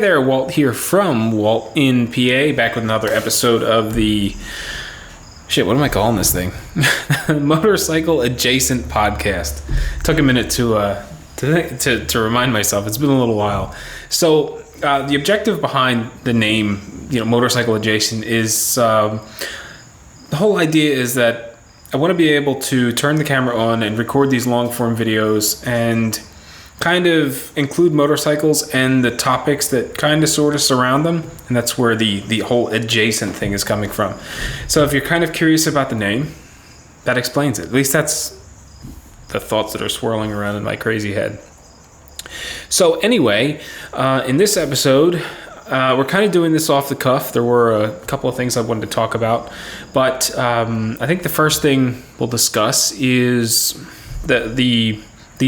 There, Walt here from WaltInPA, back with another episode of the what am I calling this thing? Motorcycle Adjacent Podcast. Took a minute to remind myself. It's been a little while. So the objective behind the name, Motorcycle Adjacent, is the whole idea is that I want to be able to turn the camera on and record these long form videos and kind of include motorcycles and the topics that kind of sort of surround them, and that's where the whole adjacent thing is coming from. So if you're kind of curious about the name, that explains it. At least that's the thoughts that are swirling around in my crazy head. So anyway, in this episode, we're kind of doing this off the cuff. There were a couple of things I wanted to talk about, but I think the first thing we'll discuss is the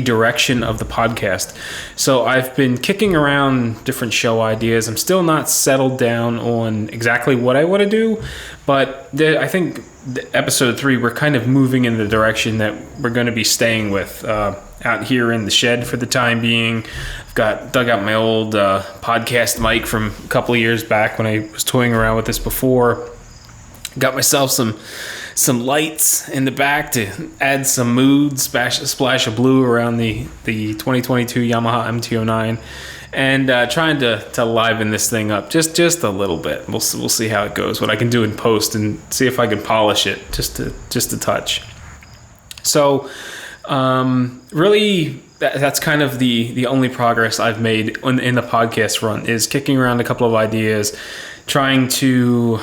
direction of the podcast. So I've been kicking around different show ideas. I'm still not settled down on exactly what I want to do, but I think episode 3, we're kind of moving in the direction that we're going to be staying with out here in the shed for the time being. I've dug out my old podcast mic from a couple of years back when I was toying around with this before. Got myself some lights in the back to add some mood, splash of blue around the 2022 Yamaha MT-09, and trying to liven this thing up just a little bit. We'll see how it goes, what I can do in post, and see if I can polish it just a touch. So really that's kind of the only progress I've made in the podcast run, is kicking around a couple of ideas, trying to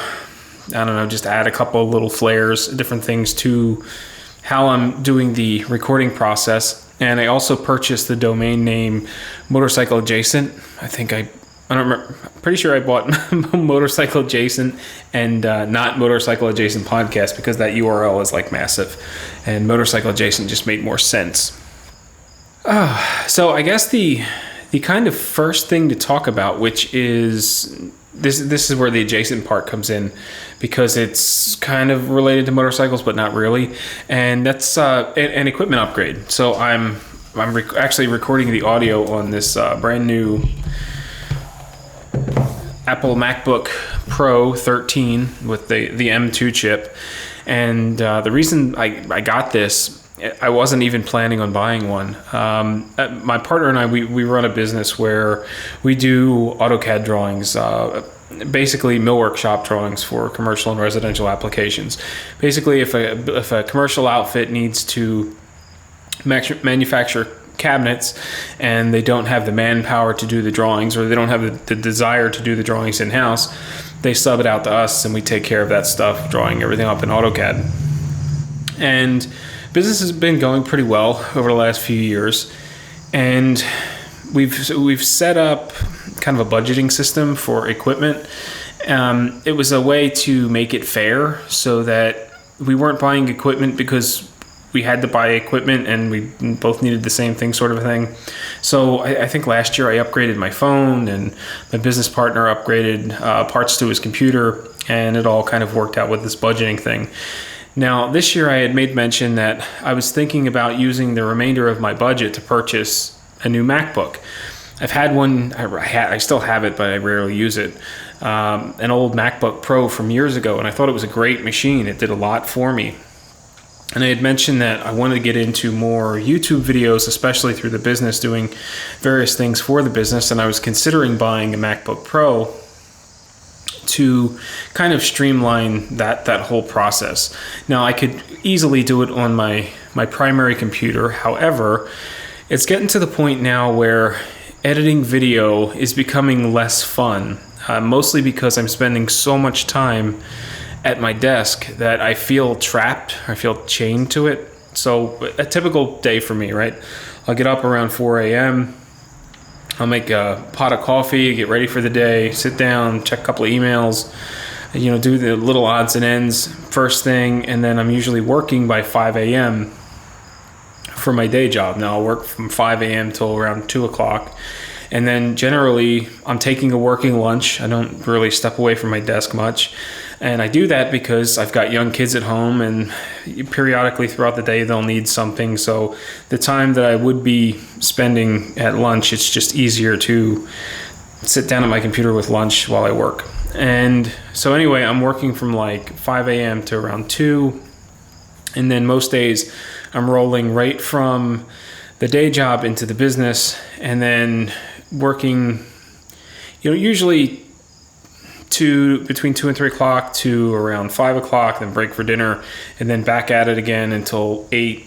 just add a couple of little flares, different things to how I'm doing the recording process. And I also purchased the domain name Motorcycle Adjacent. I don't remember. I'm pretty sure I bought Motorcycle Adjacent and not Motorcycle Adjacent Podcast, because that URL is like massive, and Motorcycle Adjacent just made more sense. So I guess the kind of first thing to talk about, which is this is where the adjacent part comes in, because it's kind of related to motorcycles but not really, and that's an equipment upgrade. So I'm actually recording the audio on this brand new Apple MacBook Pro 13 with the M2 chip, and the reason I got this, I wasn't even planning on buying one. My partner and I, we run a business where we do AutoCAD drawings, basically millwork shop drawings for commercial and residential applications. Basically, if a commercial outfit needs to manufacture cabinets and they don't have the manpower to do the drawings, or they don't have the desire to do the drawings in-house, they sub it out to us and we take care of that stuff, drawing everything up in AutoCAD. And business has been going pretty well over the last few years, and we've set up kind of a budgeting system for equipment. It was a way to make it fair, so that we weren't buying equipment because we had to buy equipment and we both needed the same thing, sort of a thing. So I think last year I upgraded my phone, and my business partner upgraded parts to his computer, and it all kind of worked out with this budgeting thing. Now, this year I had made mention that I was thinking about using the remainder of my budget to purchase a new MacBook. I've had one, I still have it, but I rarely use it. An old MacBook Pro from years ago, and I thought it was a great machine. It did a lot for me. And I had mentioned that I wanted to get into more YouTube videos, especially through the business, doing various things for the business, and I was considering buying a MacBook Pro to kind of streamline that whole process. Now, I could easily do it on my primary computer. However, it's getting to the point now where editing video is becoming less fun, mostly because I'm spending so much time at my desk that I feel trapped. I feel chained to it. So a typical day for me, right? I'll get up around 4 a.m., I'll make a pot of coffee, get ready for the day, sit down, check a couple of emails, do the little odds and ends first thing, and then I'm usually working by 5 a.m. for my day job. Now I'll work from 5 a.m. till around 2 o'clock, and then generally I'm taking a working lunch. I don't really step away from my desk much, and I do that because I've got young kids at home, and periodically throughout the day they'll need something. So the time that I would be spending at lunch, it's just easier to sit down at my computer with lunch while I work. And so anyway, I'm working from like 5 a.m. to around 2. And then most days I'm rolling right from the day job into the business, and then working, usually between 2 and 3 o'clock to around 5 o'clock, then break for dinner, and then back at it again until 8.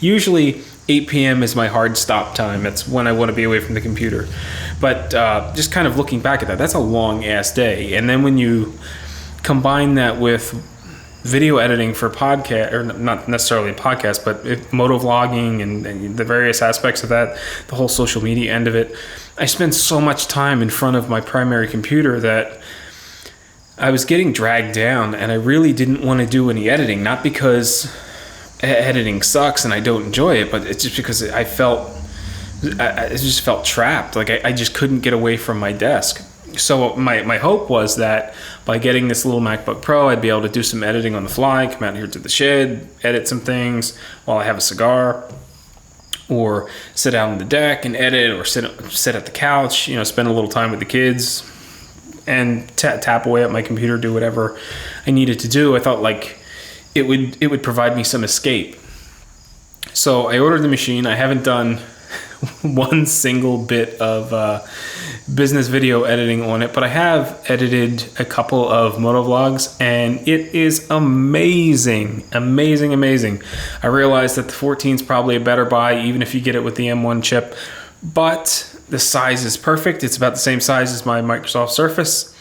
Usually 8 p.m. is my hard stop time. That's when I want to be away from the computer. But just kind of looking back at that, that's a long ass day. And then when you combine that with video editing for podcast, or not necessarily a podcast, but motovlogging and the various aspects of that, the whole social media end of it, I spend so much time in front of my primary computer that I was getting dragged down, and I really didn't want to do any editing, not because editing sucks and I don't enjoy it, but it's just because I just felt trapped. Like I just couldn't get away from my desk. So my hope was that by getting this little MacBook Pro, I'd be able to do some editing on the fly, come out here to the shed, edit some things while I have a cigar, or sit out on the deck and edit, or sit at the couch, spend a little time with the kids and tap away at my computer, do whatever I needed to do. I thought like it would provide me some escape. So I ordered the machine. I haven't done one single bit of business video editing on it, but I have edited a couple of motovlogs, and it is amazing. I realize that the 14 is probably a better buy, even if you get it with the M1 chip, but the size is perfect. It's about the same size as my Microsoft Surface.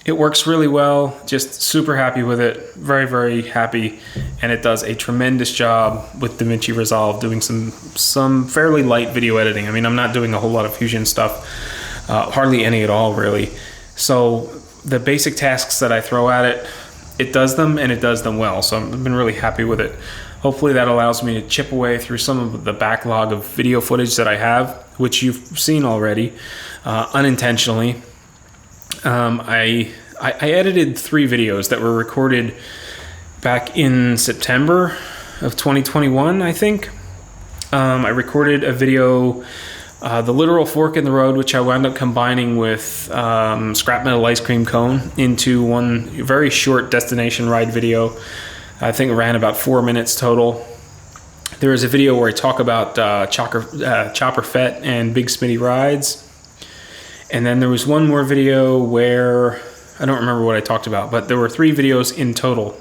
It works really well. Just super happy with it. Very, very happy. And it does a tremendous job with DaVinci Resolve, doing some fairly light video editing. I mean, I'm not doing a whole lot of Fusion stuff. Hardly any at all, really. So the basic tasks that I throw at it, it does them, and it does them well. So I've been really happy with it. Hopefully that allows me to chip away through some of the backlog of video footage that I have, which you've seen already, unintentionally. I edited 3 videos that were recorded back in September of 2021, I think. I recorded a video, the literal fork in the road, which I wound up combining with scrap metal ice cream cone into one very short destination ride video. I think it ran about 4 minutes total. There is a video where I talk about Chopper Fett and Big Smitty rides. And then there was one more video where I don't remember what I talked about, but there were 3 videos in total.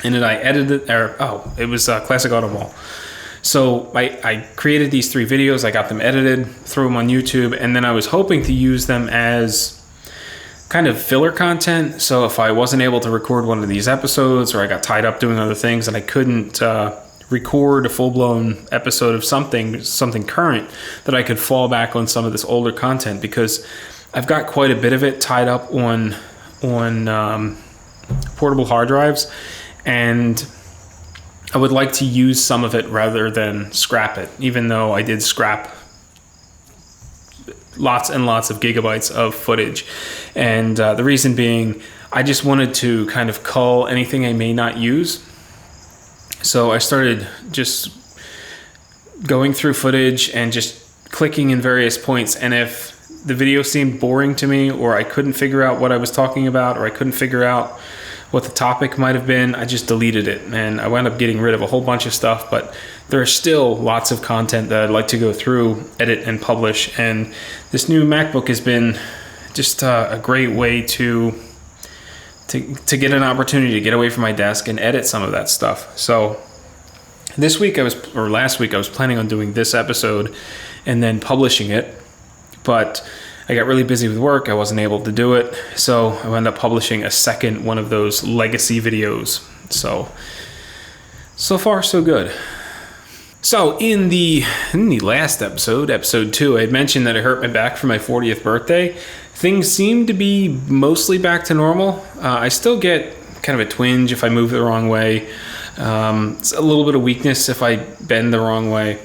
And then I edited, it was Classic Auto Mall. So I created these 3 videos, I got them edited, threw them on YouTube, and then I was hoping to use them as kind of filler content. So if I wasn't able to record one of these episodes, or I got tied up doing other things and I couldn't record a full-blown episode of something current, that I could fall back on some of this older content, because I've got quite a bit of it tied up on portable hard drives, and I would like to use some of it rather than scrap it, even though I did scrap lots and lots of gigabytes of footage. And the reason being, I just wanted to kind of cull anything I may not use. So I started just going through footage and just clicking in various points, and if the video seemed boring to me, or I couldn't figure out what I was talking about, or I couldn't figure out what the topic might have been, I just deleted it, and I wound up getting rid of a whole bunch of stuff. But there are still lots of content that I'd like to go through, edit, and publish, and this new MacBook has been just a great way to get an opportunity to get away from my desk and edit some of that stuff. So last week I was planning on doing this episode and then publishing it, but I got really busy with work. I wasn't able to do it, so I wound up publishing a second one of those legacy videos. So far so good. So in the last episode 2, I had mentioned that I hurt my back for my 40th birthday. Things seem to be mostly back to normal. I still get kind of a twinge if I move the wrong way. It's a little bit of weakness if I bend the wrong way.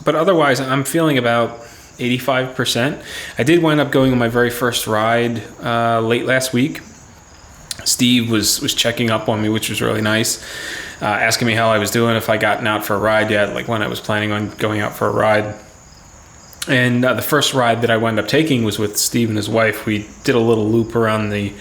But otherwise, I'm feeling about 85%. I did wind up going on my very first ride late last week. Steve was checking up on me, which was really nice, asking me how I was doing, if I gotten out for a ride yet, like when I was planning on going out for a ride. And the first ride that I wound up taking was with Steve and his wife. We did a little loop around the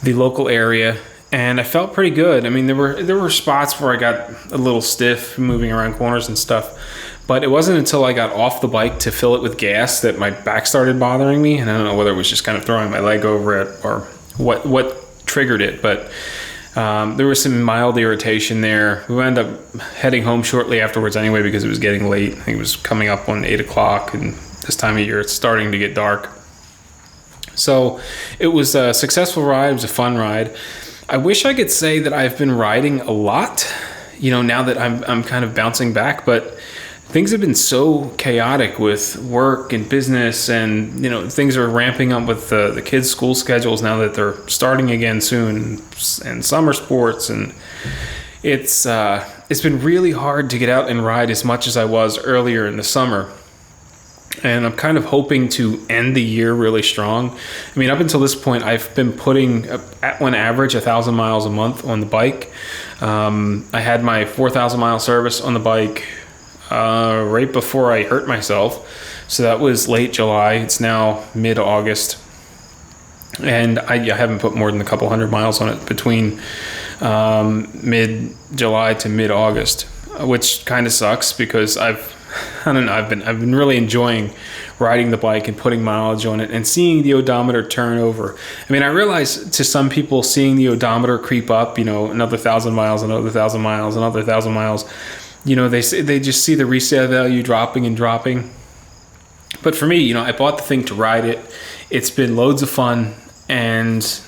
local area, and I felt pretty good. I mean, there were spots where I got a little stiff moving around corners and stuff, but it wasn't until I got off the bike to fill it with gas that my back started bothering me. And I don't know whether it was just kind of throwing my leg over it or what triggered it, but there was some mild irritation there. We wound up heading home shortly afterwards anyway because it was getting late. I think it was coming up on 8 o'clock, and this time of year it's starting to get dark. So it was a successful ride. It was a fun ride. I wish I could say that I've been riding a lot, now that I'm kind of bouncing back, but things have been so chaotic with work and business, and things are ramping up with the kids' school schedules now that they're starting again soon, and summer sports, and it's been really hard to get out and ride as much as I was earlier in the summer. And I'm kind of hoping to end the year really strong. I mean, up until this point, I've been putting, on average, 1,000 miles a month on the bike. I had my 4,000 mile service on the bike right before I hurt myself. So that was late July. It's now mid-August. And I haven't put more than a couple hundred miles on it between mid-July to mid-August, which kind of sucks because I've been really enjoying riding the bike and putting mileage on it and seeing the odometer turn over. I mean, I realize to some people seeing the odometer creep up, another 1,000 miles, another 1,000 miles, another 1,000 miles, they just see the resale value dropping and dropping. But for me, I bought the thing to ride it. It's been loads of fun, and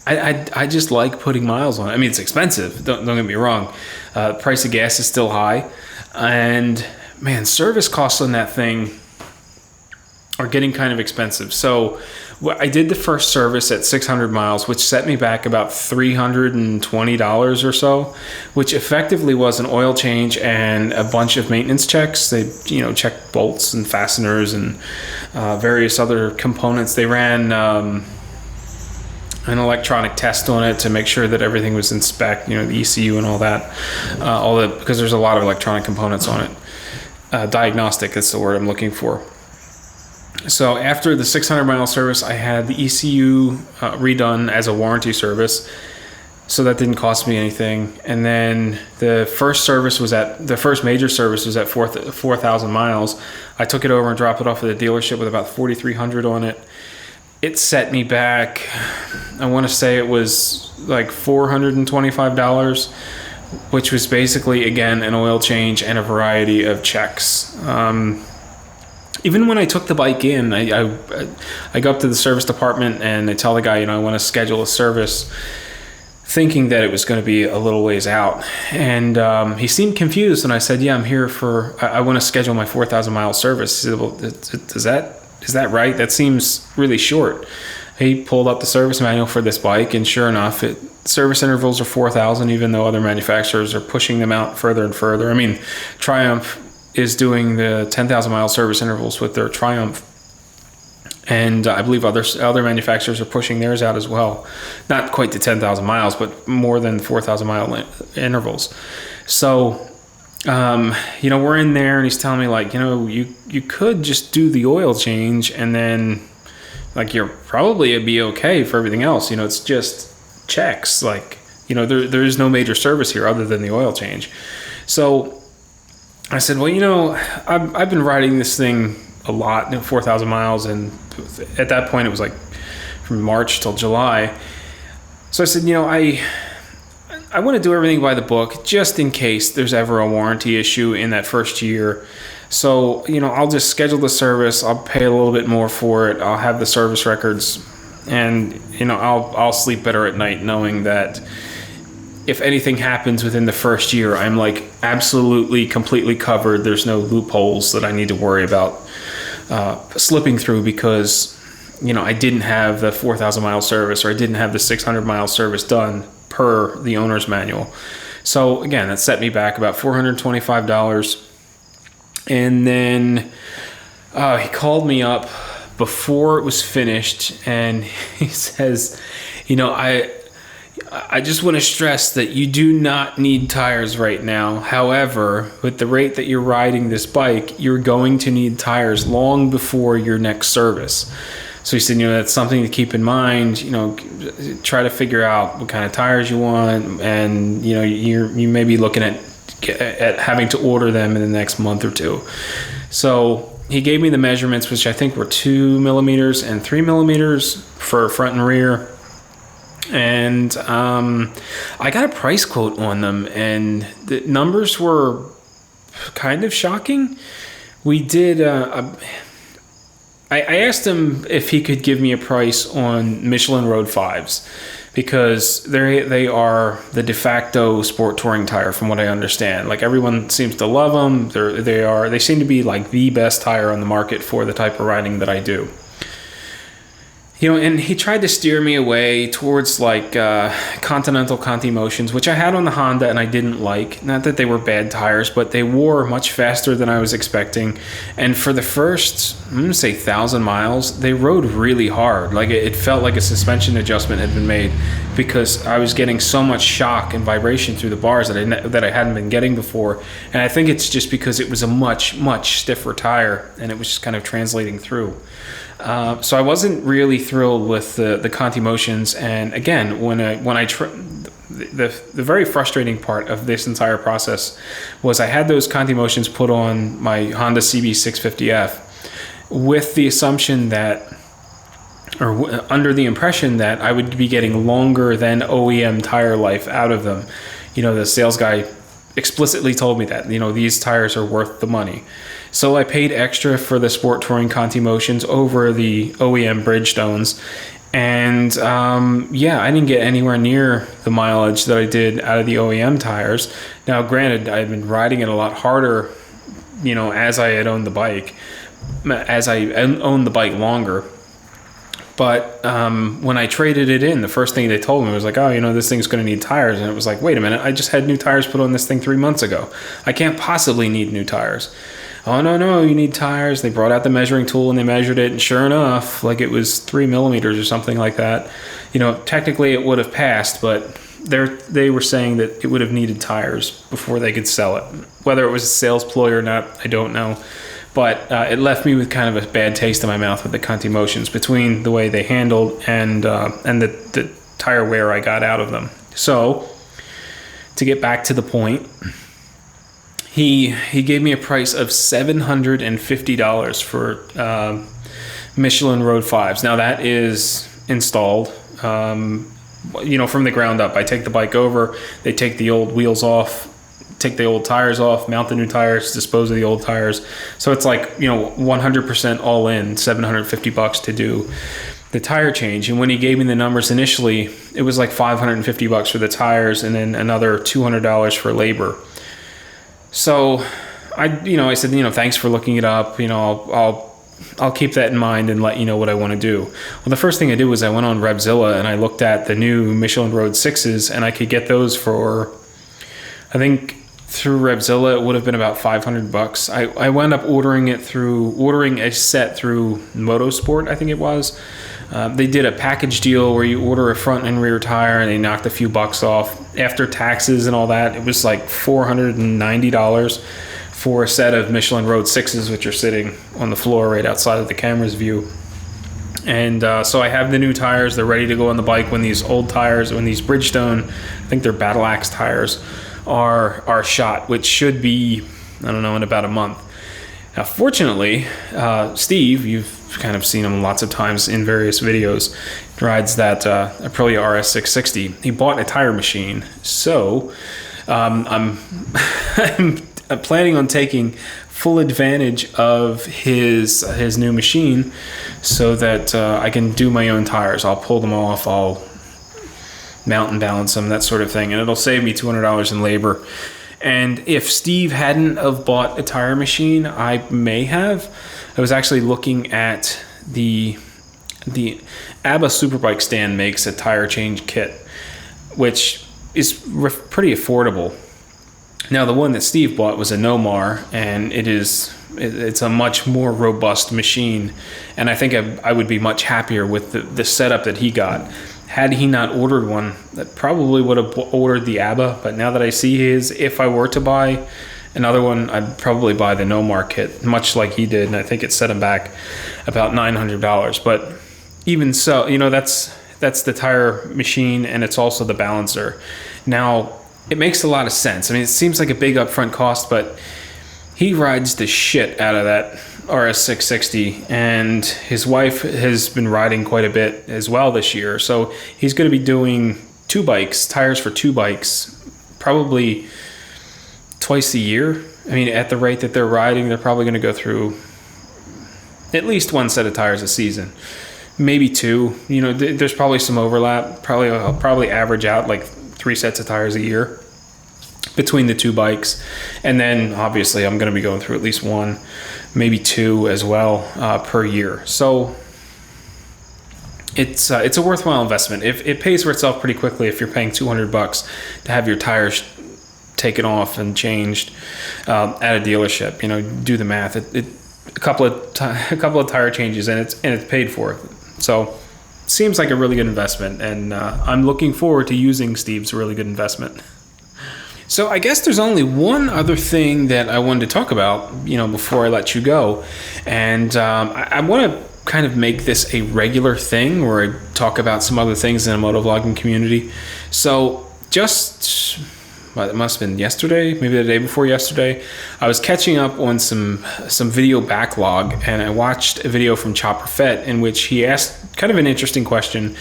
I just like putting miles on it. I mean, it's expensive. Don't get me wrong. The price of gas is still high, and man, service costs on that thing are getting kind of expensive. So I did the first service at 600 miles, which set me back about $320 or so, which effectively was an oil change and a bunch of maintenance checks. They, checked bolts and fasteners and various other components. They ran an electronic test on it to make sure that everything was in spec, the ECU and all that, because there's a lot of electronic components on it. Diagnostic, that's the word I'm looking for. So after the 600 mile service, I had the ECU redone as a warranty service, so that didn't cost me anything. And then the first major service was at 4,000 miles. I took it over and dropped it off at the dealership with about 4,300 on it. It set me back, I want to say it was like $425, which was basically, again, an oil change and a variety of checks. Even when I took the bike in, I go up to the service department and I tell the guy, I want to schedule a service, thinking that it was going to be a little ways out. And he seemed confused, and I said, yeah, I'm here I want to schedule my 4,000 mile service. He said, well, is that right? That seems really short. He pulled up the service manual for this bike, and sure enough, service intervals are 4,000, even though other manufacturers are pushing them out further and further. I mean, Triumph is doing the 10,000 mile service intervals with their Triumph, and I believe other manufacturers are pushing theirs out as well. Not quite to 10,000 miles, but more than 4,000 mile intervals. So, we're in there, and he's telling me, like, you could just do the oil change, and then, like, you're probably be okay for everything else. It's just checks. Like, there is no major service here other than the oil change. So I said, well, I've been riding this thing a lot, 4,000 miles, and at that point it was like from March till July. So I said, I want to do everything by the book just in case there's ever a warranty issue in that first year. So, I'll just schedule the service. I'll pay a little bit more for it. I'll have the service records, and, I'll sleep better at night knowing that if anything happens within the first year, I'm like absolutely completely covered. There's no loopholes that I need to worry about slipping through because, I didn't have the 4,000 mile service, or I didn't have the 600 mile service done per the owner's manual. So again, that set me back about $425. And then he called me up before it was finished, and he says, I just want to stress that you do not need tires right now. However, with the rate that you're riding this bike, you're going to need tires long before your next service. So he said, that's something to keep in mind. Try to figure out what kind of tires you want, and you may be looking at having to order them in the next month or two. So he gave me the measurements, which I think were 2 millimeters and 3 millimeters for front and rear. And I got a price quote on them, and the numbers were kind of shocking. We did. I asked him if he could give me a price on Michelin Road 5s, because they are the de facto sport touring tire, from what I understand. Like, everyone seems to love them. They seem to be like the best tire on the market for the type of riding that I do. And he tried to steer me away towards like Continental Conti Motions, which I had on the Honda and I didn't like. Not that they were bad tires, but they wore much faster than I was expecting. And for the first, I'm going to say 1,000 miles, they rode really hard. Like, it felt like a suspension adjustment had been made, because I was getting so much shock and vibration through the bars that I hadn't been getting before. And I think it's just because it was a much, much stiffer tire, and it was just kind of translating through. So I wasn't really thrilled with the Conti Motions. And again, the very frustrating part of this entire process was I had those Conti Motions put on my Honda CB650F with the assumption that, or under the impression that, I would be getting longer than OEM tire life out of them. The sales guy explicitly told me that, these tires are worth the money. So I paid extra for the Sport Touring Conti Motions over the OEM Bridgestones. And I didn't get anywhere near the mileage that I did out of the OEM tires. Now, granted, I had been riding it a lot harder, as I had owned the bike, as I owned the bike longer. But when I traded it in, the first thing they told me was like, this thing's going to need tires. And it was like, wait a minute, I just had new tires put on this thing 3 months ago. I can't possibly need new tires. Oh, no, you need tires. They brought out the measuring tool and they measured it. And sure enough, like, it was 3 millimeters or something like that. Technically it would have passed, but they were saying that it would have needed tires before they could sell it. Whether it was a sales ploy or not, I don't know. But it left me with kind of a bad taste in my mouth with the Conti Motions, between the way they handled and the tire wear I got out of them. So, to get back to the point, he gave me a price of $750 for Michelin Road 5s. Now, that is installed, from the ground up. I take the bike over, they take the old wheels off, take the old tires off, mount the new tires, dispose of the old tires. So it's like, 100% all in, $750 to do the tire change. And when he gave me the numbers initially, it was like $550 for the tires and then another $200 for labor. So I said, thanks for looking it up. I'll keep that in mind and let you know what I want to do. Well, the first thing I did was I went on Revzilla and I looked at the new Michelin Road 6s, and I could get those for, I think, through Revzilla, it would have been about $500. I wound up ordering a set through Motorsport, I think it was. They did a package deal where you order a front and rear tire and they knocked a few bucks off. After taxes and all that, it was like $490 for a set of Michelin Road 6s, which are sitting on the floor right outside of the camera's view. And so I have the new tires. They're ready to go on the bike when these old tires, when these Bridgestone, I think they're Battle Axe tires, are shot, which should be, I don't know, in about a month. Now, fortunately, Steve, you've kind of seen him lots of times in various videos, rides that Aprilia RS660. He bought a tire machine, so I'm planning on taking full advantage of his new machine so that I can do my own tires. I'll pull them off, I'll mount and balance them, that sort of thing, and it'll save me $200 in labor. And if Steve hadn't have bought a tire machine, I may have. I was actually looking at the ABBA Superbike stand makes a tire change kit, which is pretty affordable. Now, the one that Steve bought was a Nomar, and it's a much more robust machine, and I think I would be much happier with the setup that he got. had he not ordered one, I probably would have ordered the ABBA. But now that I see his, if I were to buy another one, I'd probably buy the No-Mark kit, much like he did, and I think it set him back about $900. But even so, that's the tire machine, and it's also the balancer. Now, it makes a lot of sense. I mean, it seems like a big upfront cost, but he rides the shit out of that RS660, and his wife has been riding quite a bit as well this year. So he's going to be doing tires for two bikes, probably twice a year. I mean, at the rate that they're riding, they're probably going to go through at least one set of tires a season, maybe two. There's probably some overlap. I'll probably average out like 3 sets of tires a year between the two bikes, and then obviously I'm going to be going through at least one, maybe two as well per year. So it's a worthwhile investment. If it pays for itself pretty quickly if you're paying $200 to have your tires taken off and changed at a dealership. Do the math. A couple of tire changes and it's paid for. So seems like a really good investment, and I'm looking forward to using Steve's really good investment. So I guess there's only one other thing that I wanted to talk about, before I let you go. And I want to kind of make this a regular thing where I talk about some other things in the motovlogging community. So it must have been yesterday, maybe the day before yesterday, I was catching up on some video backlog, and I watched a video from Chopper Fett in which he asked kind of an interesting question.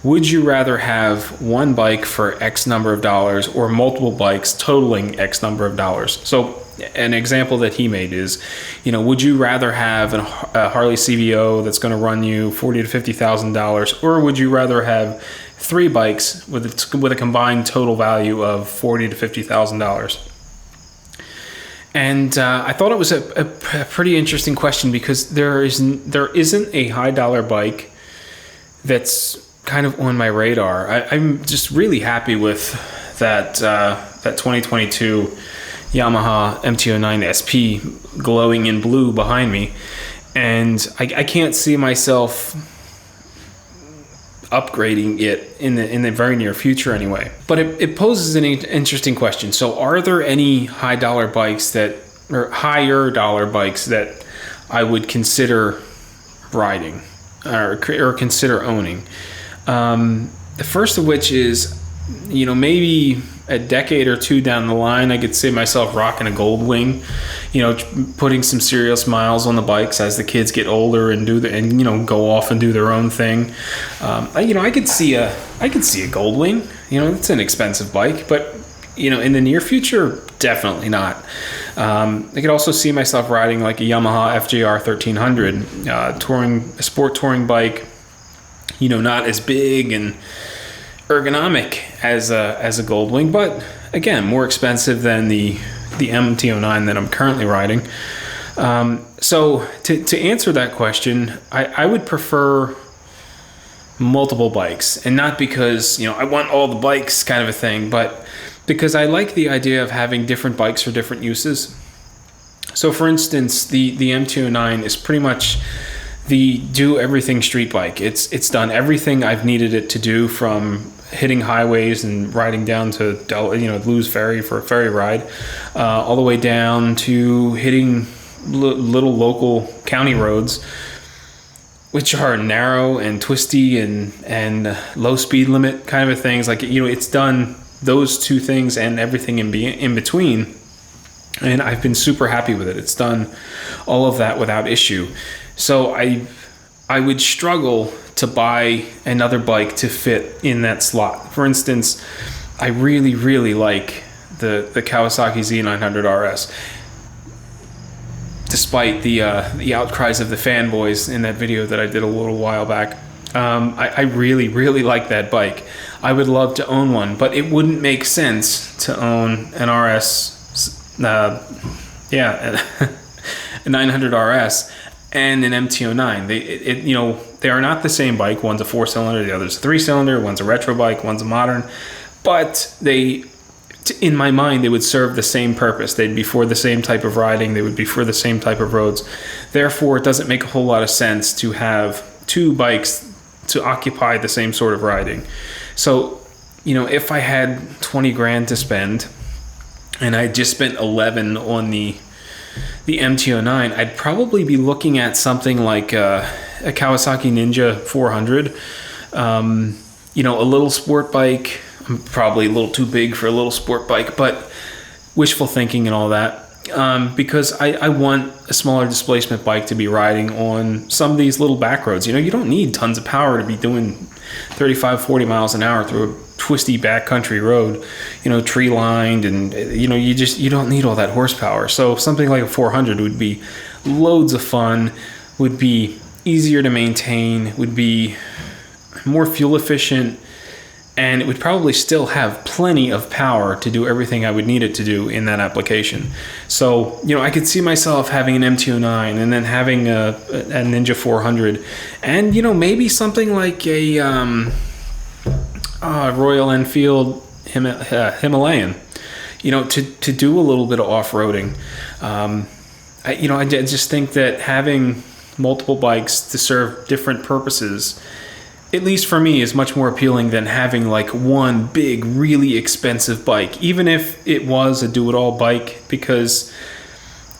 Would you rather have one bike for X number of dollars or multiple bikes totaling X number of dollars? So an example that he made is, would you rather have a Harley CVO that's going to run you $40,000 to $50,000, or would you rather have 3 bikes with a combined total value of $40,000 to $50,000? And I thought it was a pretty interesting question, because there isn't a high dollar bike that's kind of on my radar. I'm just really happy with that 2022 Yamaha MT-09 SP glowing in blue behind me, and I can't see myself upgrading it in the very near future anyway. But it poses an interesting question. So are there any higher dollar bikes that I would consider riding or consider owning? The first of which is, maybe a decade or two down the line, I could see myself rocking a Goldwing, putting some serious miles on the bikes as the kids get older and go off and do their own thing. I could see a Goldwing. It's an expensive bike, but in the near future, definitely not. I could also see myself riding like a Yamaha FJR 1300, a sport touring bike. Not as big and ergonomic as a Goldwing, but again, more expensive than the MT-09 that I'm currently riding. So to answer that question, I would prefer multiple bikes, and not because I want all the bikes kind of a thing, but because I like the idea of having different bikes for different uses. So for instance, the MT-09 is pretty much the do everything street bike. It's done everything I've needed it to do, from hitting highways and riding down to Lewes Ferry for a ferry ride, all the way down to hitting little local county roads, which are narrow and twisty and low speed limit kind of things. Like it's done those two things and everything in between, and I've been super happy with it. It's done all of that without issue. So I would struggle to buy another bike to fit in that slot. For instance, I really, really like the Kawasaki Z900 RS. Despite the outcries of the fanboys in that video that I did a little while back, I really, really like that bike. I would love to own one, but it wouldn't make sense to own an RS, a 900 RS and an MT-09. They are not the same bike. One's a 4-cylinder, the other's a 3-cylinder. One's a retro bike, one's a modern. But in my mind, they would serve the same purpose. They'd be for the same type of riding. They would be for the same type of roads. Therefore, it doesn't make a whole lot of sense to have two bikes to occupy the same sort of riding. So, you know, if I had 20 grand to spend and I just spent 11 on the MT-09, I'd probably be looking at something like a Kawasaki Ninja 400, you know, a little sport bike. I'm probably a little too big for a little sport bike, but wishful thinking and all that. Because I want a smaller displacement bike to be riding on some of these little back roads. You know, you don't need tons of power to be doing 35, 40 miles an hour through a twisty backcountry road, you know, tree lined, and you know, you don't need all that horsepower. So something like a 400 would be loads of fun, would be easier to maintain, would be more fuel efficient, and it would probably still have plenty of power to do everything I would need it to do in that application. So, you know, I could see myself having an MT-09 and then having a Ninja 400, and, you know, maybe something like a Royal Enfield Himalayan, you know, to do a little bit of off-roading. I just think that having multiple bikes to serve different purposes, at least for me, is much more appealing than having like one big, really expensive bike, even if it was a do-it-all bike, because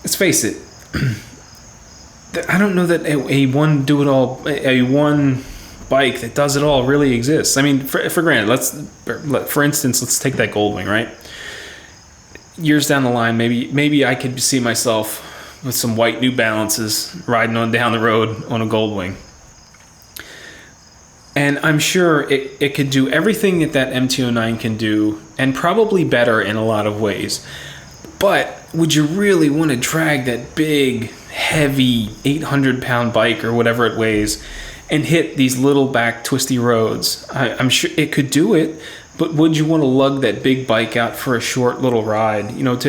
let's face it, I don't know that a one bike that does it all really exists. I mean, for granted, for instance, let's take that Goldwing, right? Years down the line, maybe I could see myself with some white New Balances riding on down the road on a Goldwing. And I'm sure it could do everything that MT-09 can do, and probably better in a lot of ways. But would you really want to drag that big, heavy 800-pound bike or whatever it weighs and hit these little back twisty roads? I'm sure it could do it, but would you want to lug that big bike out for a short little ride? You know,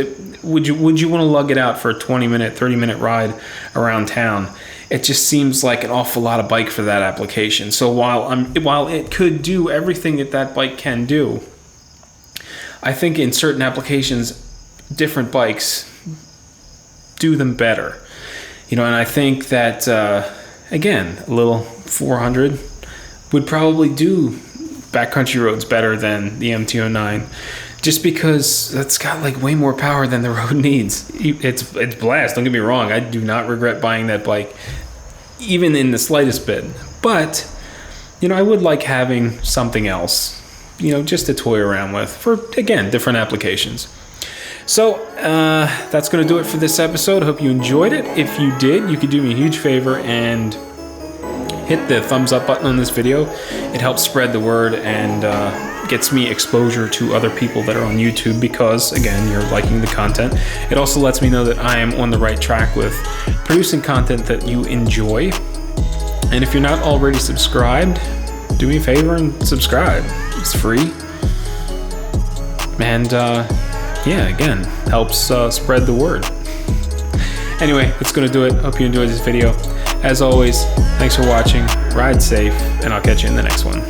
would you want to lug it out for a 20-minute, 30-minute ride around town? It just seems like an awful lot of bike for that application. So while it could do everything that bike can do, I think in certain applications, different bikes do them better. You know, and I think that, again, a little 400 would probably do backcountry roads better than the MT-09. Just because that's got like way more power than the road needs. It's blast, don't get me wrong. I do not regret buying that bike, even in the slightest bit. But, you know, I would like having something else, you know, just to toy around with for, again, different applications. So that's going to do it for this episode. Hope you enjoyed it. If you did, you could do me a huge favor and hit the thumbs up button on this video. It helps spread the word and gets me exposure to other people that are on YouTube, because again, you're liking the content. It also lets me know that I am on the right track with producing content that you enjoy. And if you're not already subscribed, do me a favor and subscribe. It's free. And yeah, again, helps spread the word. Anyway, that's going to do it. Hope you enjoyed this video. As always, thanks for watching, ride safe, and I'll catch you in the next one.